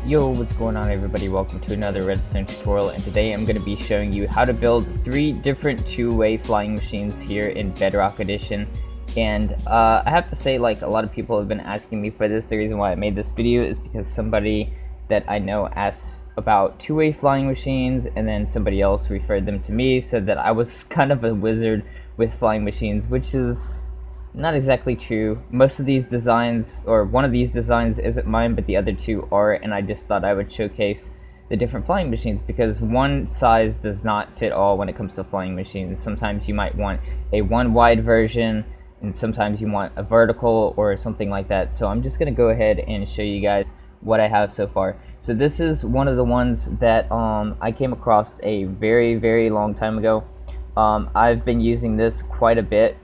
Yo, what's going on everybody? Welcome to another redstone tutorial, and today I'm going to be showing you how to build 3 different two-way flying machines here in Bedrock Edition. And I have to say, like, a lot of people have been asking me for this. The reason why I made this video is because somebody that I know asked about two-way flying machines, and then somebody else referred them to me, said that I was kind of a wizard with flying machines, which is not exactly true. Most of these designs, or one of these designs isn't mine, but the other 2 are, and I just thought I would showcase the different flying machines because one size does not fit all when it comes to flying machines. Sometimes you might want a one wide version, and sometimes you want a vertical or something like that. So I'm just going to go ahead and show you guys what I have so far. So this is one of the ones that I came across a very long time ago. I've been using this quite a bit.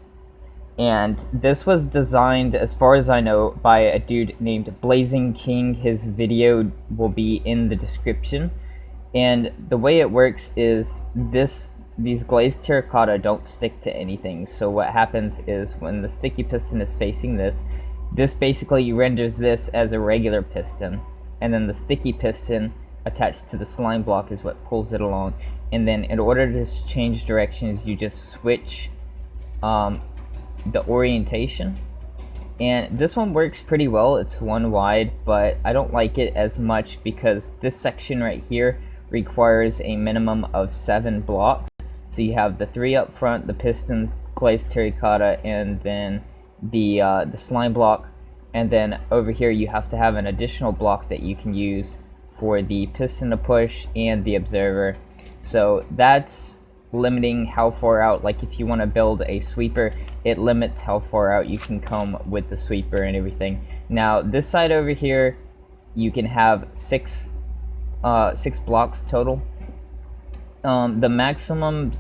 And this was designed, as far as I know, by a dude named Blazing King. His video will be in the description. And the way it works is these glazed terracotta don't stick to anything. So what happens is when the sticky piston is facing this basically renders this as a regular piston. And then the sticky piston attached to the slime block is what pulls it along. And then in order to change directions, you just switch the orientation, and this one works pretty well. It's one wide, but I don't like it as much because this section right here requires a minimum of 7 blocks. So you have the 3 up front, the pistons, glazed terracotta, and then the slime block, and then over here you have to have an additional block that you can use for the piston to push and the observer. So that's limiting how far out, like if you want to build a sweeper, it limits how far out you can come with the sweeper and everything. Now this side over here, you can have 6 blocks total. The maximum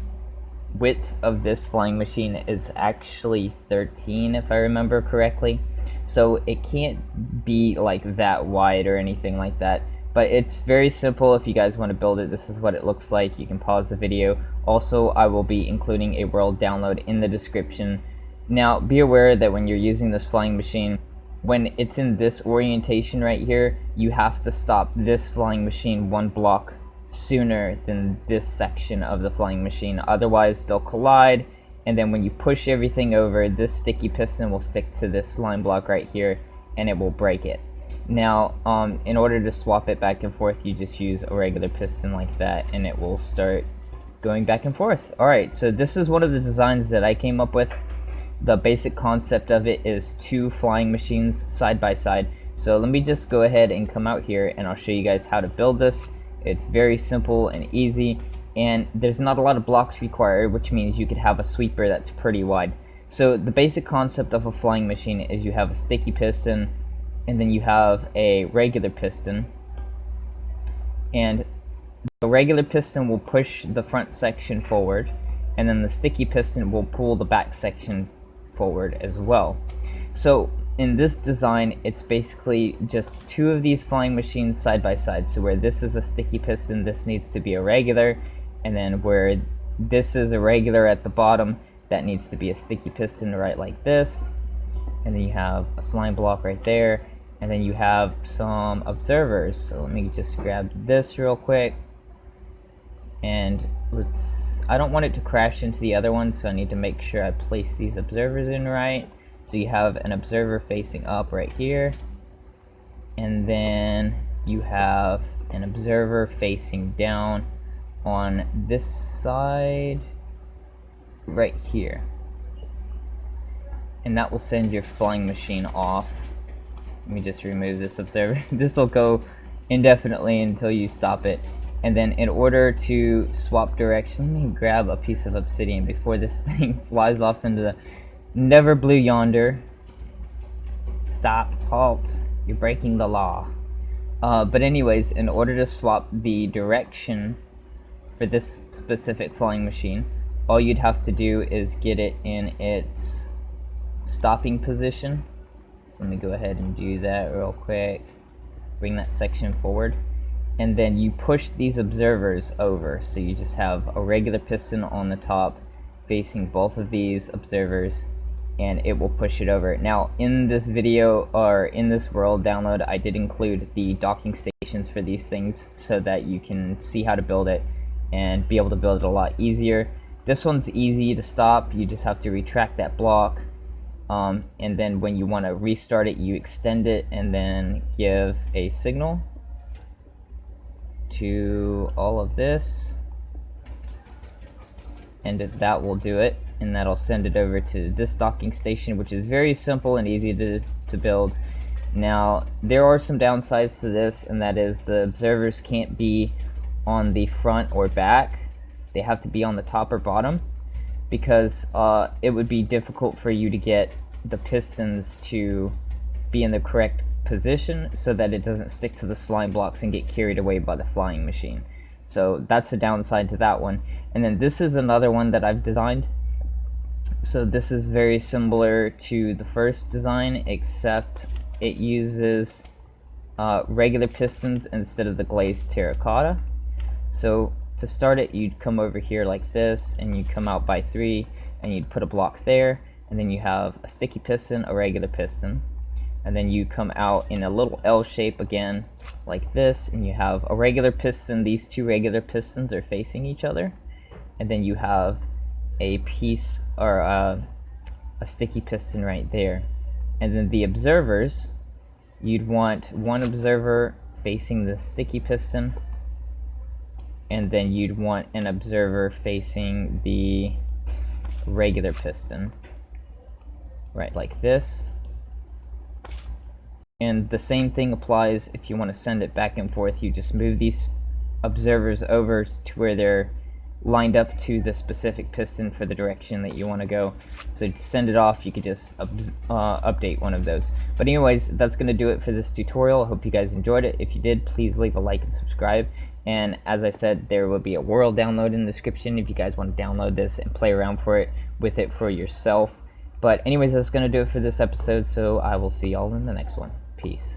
width of this flying machine is actually 13, if I remember correctly. So it can't be like that wide or anything like that. But it's very simple. If you guys want to build it, this is what it looks like. You can pause the video. Also, I will be including a world download in the description. Now, be aware that when you're using this flying machine, when it's in this orientation right here, you have to stop this flying machine 1 block sooner than this section of the flying machine. Otherwise, they'll collide, and then when you push everything over, this sticky piston will stick to this slime block right here, and it will break it. Now, in order to swap it back and forth, you just use a regular piston like that, and it will start going back and forth. Alright, so this is one of the designs that I came up with. The basic concept of it is 2 flying machines side by side. So let me just go ahead and come out here, and I'll show you guys how to build this. It's very simple and easy, and there's not a lot of blocks required, which means you could have a sweeper that's pretty wide. So the basic concept of a flying machine is you have a sticky piston, and then you have a regular piston, and the regular piston will push the front section forward, and then the sticky piston will pull the back section forward as well. So in this design, it's basically just 2 of these flying machines side by side. So where this is a sticky piston, this needs to be a regular, and then where this is a regular at the bottom, that needs to be a sticky piston right like this. And then you have a slime block right there, and then you have some observers. So let me just grab this real quick, and I don't want it to crash into the other one, so I need to make sure I place these observers in right. So you have an observer facing up right here, and then you have an observer facing down on this side right here, and that will send your flying machine off. Let me just remove this observer. This will go indefinitely until you stop it. And then in order to swap direction, let me grab a piece of obsidian before this thing flies off into the never blue yonder. Stop, halt, you're breaking the law. But anyways, in order to swap the direction for this specific flying machine, all you'd have to do is get it in its stopping position. So let me go ahead and do that real quick. Bring that section forward, and then you push these observers over. So you just have a regular piston on the top facing both of these observers, and it will push it over. Now in this video, or in this world download, I did include the docking stations for these things so that you can see how to build it and be able to build it a lot easier. This one's easy to stop. You just have to retract that block, and then when you want to restart it, you extend it and then give a signal to all of this, and that will do it, and that'll send it over to this docking station, which is very simple and easy to build. Now there are some downsides to this, and that is the observers can't be on the front or back. They have to be on the top or bottom, because it would be difficult for you to get the pistons to be in the correct position so that it doesn't stick to the slime blocks and get carried away by the flying machine. So that's a downside to that one. And then this is another one that I've designed. So this is very similar to the first design, except it uses regular pistons instead of the glazed terracotta. So to start it, you'd come over here like this, and you'd come out by 3, and you'd put a block there, and then you have a sticky piston, a regular piston, and then you come out in a little L shape again like this, and you have a regular piston. These two regular pistons are facing each other, and then you have a piece, or a sticky piston right there. And then the observers, you'd want one observer facing the sticky piston, and then you'd want an observer facing the regular piston, right like this. And the same thing applies if you want to send it back and forth. You just move these observers over to where they're lined up to the specific piston for the direction that you want to go. So to send it off, you could just update one of those. But anyways, that's going to do it for this tutorial. I hope you guys enjoyed it. If you did, please leave a like and subscribe. And as I said, there will be a world download in the description if you guys want to download this and play around with it for yourself. But anyways, that's going to do it for this episode, so I will see y'all in the next one. Peace.